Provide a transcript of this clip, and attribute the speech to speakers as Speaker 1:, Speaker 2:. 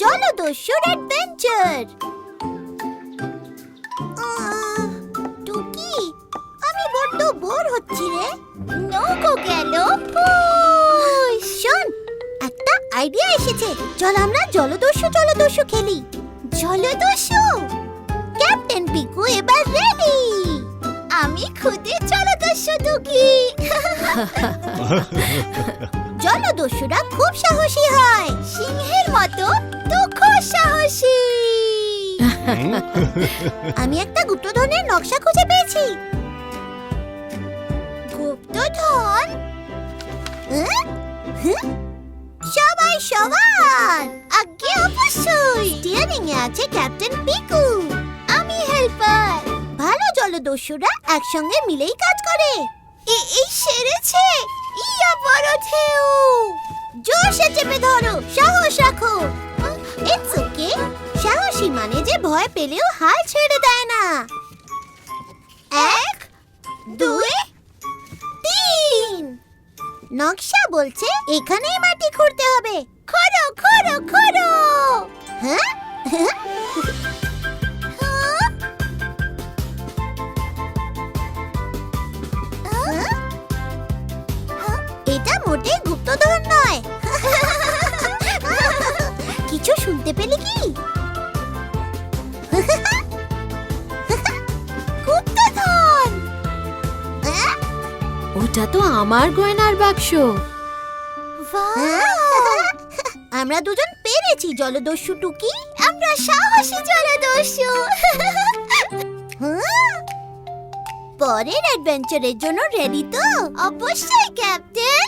Speaker 1: জলদস্যুর adventure. টুকি, আমি বড্ড বোর হচ্ছি রে। নৌকো গেল। শোন, একটা আইডিয়া এসেছে। চল আমরা জলদস্যু খেলি। জলদস্যু, ক্যাপ্টেন পিকু এবার রেডি। আমি খুদে জলদস্যু টুকি। জলদস্যুরা খুব সাহসী হয়, সিংহের মতো দুঃখ সাহসী। আমি একটা গুপ্তধনের নকশা খুঁজে পেয়েছি। গুপ্তধন? সবাই সবার আগে অবশ্যই। স্টিয়ারিং এ আছে ক্যাপ্টেন পিকু, আমি হেল্পার। ভালো জলদস্যুরা একসঙ্গে মিলেই কাজ করে। এই সেরেছে। ইয়া বড় ঢেউ। জোরসে চেপে ধরো, সাহস রাখো। It's okay. সাহসী মানে যে ভয় পেলেও হাল ছেড়ে দেয় না। 1 2 3। নকশা বলছে এখানেই মাটি খুঁড়তে হবে। খোঁড়ো খোঁড়ো খোঁড়ো। হ্যাঁ, এটা মোটেই গুপ্তধন নয়। কিছু শুনতে পেলি কি? গুপ্তধন।
Speaker 2: ওটা তো আমার গয়নার বাক্স।
Speaker 1: আমরা দুজন পেরেছি জলদস্যু টুকি। আমরা সাহসী জলদস্যু। পরের অ্যাডভেঞ্চারের জন্য রেডি তো? অবশ্যই ক্যাপ্টেন।